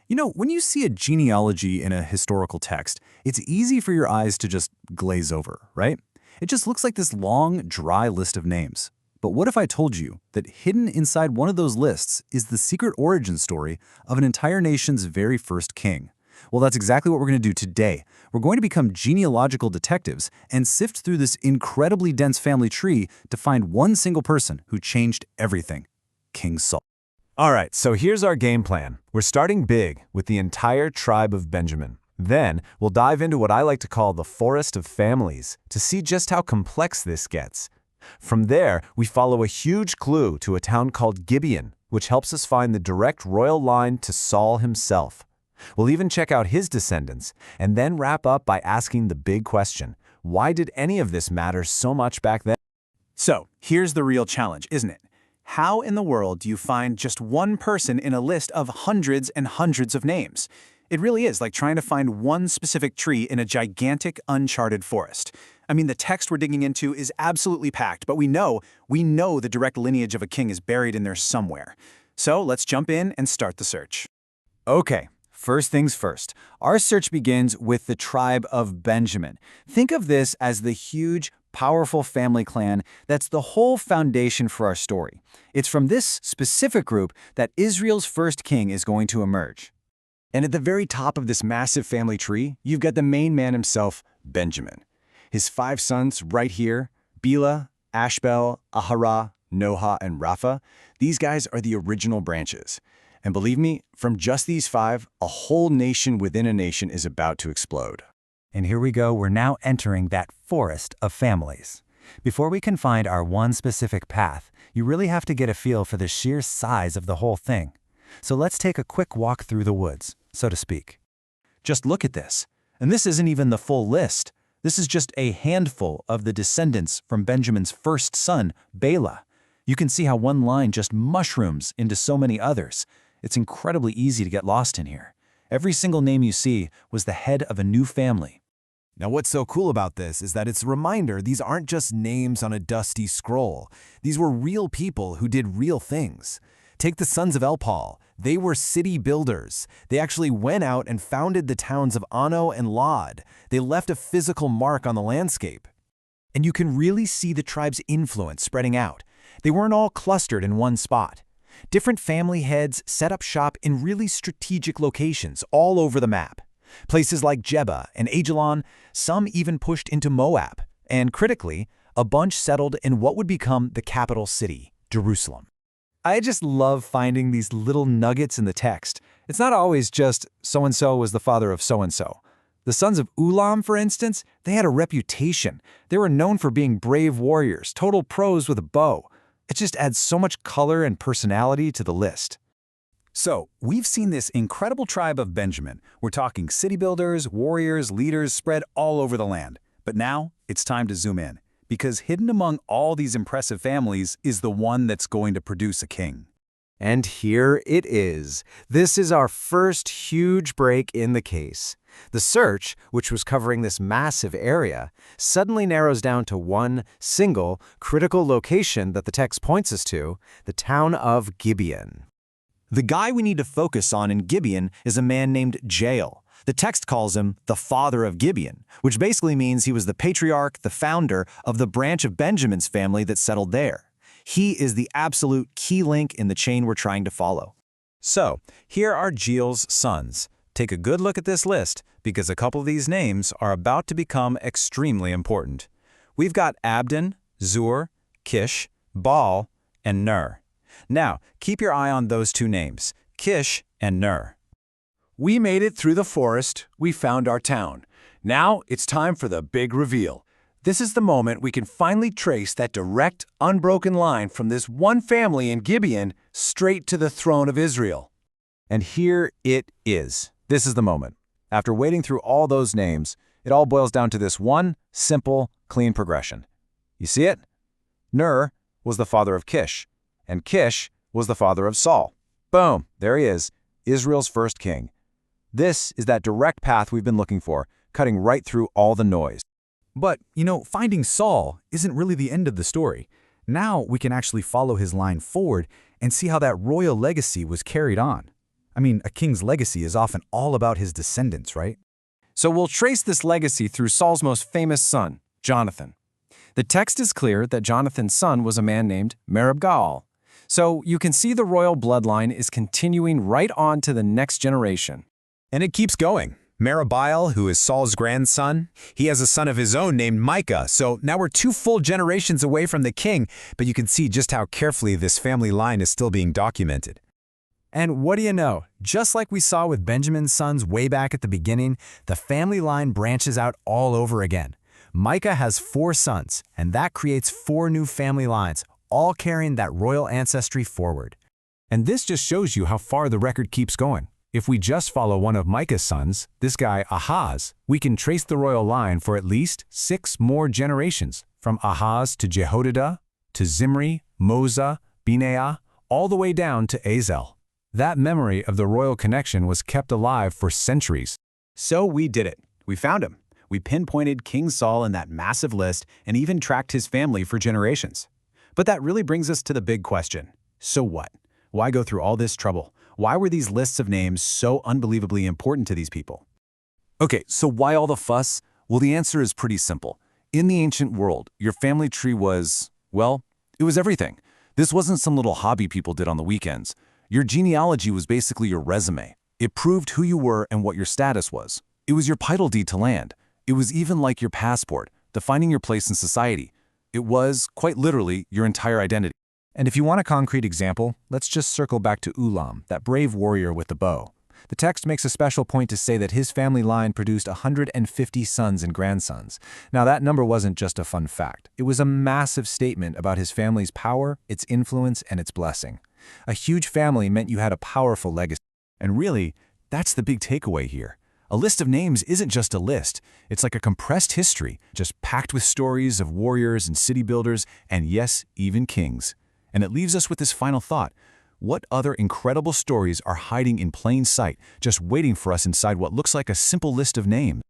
When you see a genealogy in a historical text, it's easy for your eyes to just glaze over, right? It just looks like this long, dry list of names. But what if I told you that hidden inside one of those lists is the secret origin story of an entire nation's very first king? Well, that's exactly what we're going to do today. We're going to become genealogical detectives and sift through this incredibly dense family tree to find one single person who changed everything: King Saul. All right, so here's our game plan. We're starting big with the entire tribe of Benjamin. Then we'll dive into what I like to call the forest of families to see just how complex this gets. From there, we follow a huge clue to a town called Gibeon, which helps us find the direct royal line to Saul himself. We'll even check out his descendants, and then wrap up by asking the big question: why did any of this matter so much back then? So, here's the real challenge, isn't it? How in the world do you find just one person in a list of hundreds and hundreds of names? It really is like trying to find one specific tree in a gigantic, uncharted forest. I mean, the text we're digging into is absolutely packed, but we know the direct lineage of a king is buried in there somewhere. So let's jump in and start the search. Okay, first things first. Our search begins with the tribe of Benjamin. Think of this as the huge, powerful family clan that's the whole foundation for our story. It's from this specific group that Israel's first king is going to emerge. And at the very top of this massive family tree, you've got the main man himself, Benjamin. His 5 sons right here, Bela, Ashbel, Ahara, Noha, and Rapha, these guys are the original branches. And believe me, from just these 5, a whole nation within a nation is about to explode. And here we go, we're now entering that forest of families. Before we can find our one specific path, you really have to get a feel for the sheer size of the whole thing. So let's take a quick walk through the woods, so to speak. Just look at this. And this isn't even the full list. This is just a handful of the descendants from Benjamin's first son, Bela. You can see how one line just mushrooms into so many others. It's incredibly easy to get lost in here. Every single name you see was the head of a new family. Now, what's so cool about this is that it's a reminder these aren't just names on a dusty scroll. These were real people who did real things. Take the sons of Elpaal. They were city builders. They actually went out and founded the towns of Ano and Lod. They left a physical mark on the landscape. And you can really see the tribe's influence spreading out. They weren't all clustered in one spot. Different family heads set up shop in really strategic locations all over the map. Places like Jeba and Ajalon, some even pushed into Moab. And critically, a bunch settled in what would become the capital city, Jerusalem. I just love finding these little nuggets in the text. It's not always just so-and-so was the father of so-and-so. The sons of Ulam, for instance, they had a reputation. They were known for being brave warriors, total pros with a bow. It just adds so much color and personality to the list. So, we've seen this incredible tribe of Benjamin. We're talking city builders, warriors, leaders spread all over the land. But now, it's time to zoom in. Because hidden among all these impressive families is the one that's going to produce a king. And here it is. This is our first huge break in the case. The search, which was covering this massive area, suddenly narrows down to one single, critical location that the text points us to, the town of Gibeon. The guy we need to focus on in Gibeon is a man named Jael. The text calls him the father of Gibeon, which basically means he was the patriarch, the founder of the branch of Benjamin's family that settled there. He is the absolute key link in the chain we're trying to follow. So, here are Jael's sons. Take a good look at this list, because a couple of these names are about to become extremely important. We've got Abdon, Zur, Kish, Baal, and Ner. Now, keep your eye on those 2 names, Kish and Ner. We made it through the forest, we found our town. Now it's time for the big reveal. This is the moment we can finally trace that direct, unbroken line from this one family in Gibeon straight to the throne of Israel. And here it is. This is the moment. After wading through all those names, it all boils down to this one simple, clean progression. You see it? Ner was the father of Kish, and Kish was the father of Saul. Boom, there he is, Israel's first king. This is that direct path we've been looking for, cutting right through all the noise. But, finding Saul isn't really the end of the story. Now we can actually follow his line forward and see how that royal legacy was carried on. I mean, a king's legacy is often all about his descendants, right? So we'll trace this legacy through Saul's most famous son, Jonathan. The text is clear that Jonathan's son was a man named Merib-Gaal. So you can see the royal bloodline is continuing right on to the next generation. And it keeps going. Merib-Baal, who is Saul's grandson, he has a son of his own named Micah, so now we're 2 full generations away from the king, but you can see just how carefully this family line is still being documented. And what do you know? Just like we saw with Benjamin's sons way back at the beginning, the family line branches out all over again. Micah has 4 sons, and that creates 4 new family lines, all carrying that royal ancestry forward. And this just shows you how far the record keeps going. If we just follow one of Micah's sons, this guy Ahaz, we can trace the royal line for at least 6 more generations, from Ahaz to Jehoiada, to Zimri, Moza, Binea, all the way down to Azel. That memory of the royal connection was kept alive for centuries. So we did it. We found him. We pinpointed King Saul in that massive list and even tracked his family for generations. But that really brings us to the big question. So what? Why go through all this trouble? Why were these lists of names so unbelievably important to these people? Okay, so why all the fuss? Well, the answer is pretty simple. In the ancient world, your family tree was, well, it was everything. This wasn't some little hobby people did on the weekends. Your genealogy was basically your resume. It proved who you were and what your status was. It was your title deed to land. It was even like your passport, defining your place in society. It was, quite literally, your entire identity. And if you want a concrete example, let's just circle back to Ulam, that brave warrior with the bow. The text makes a special point to say that his family line produced 150 sons and grandsons. Now, that number wasn't just a fun fact. It was a massive statement about his family's power, its influence, and its blessing. A huge family meant you had a powerful legacy. And really, that's the big takeaway here. A list of names isn't just a list. It's like a compressed history, just packed with stories of warriors and city builders, and yes, even kings. And it leaves us with this final thought. What other incredible stories are hiding in plain sight, just waiting for us inside what looks like a simple list of names?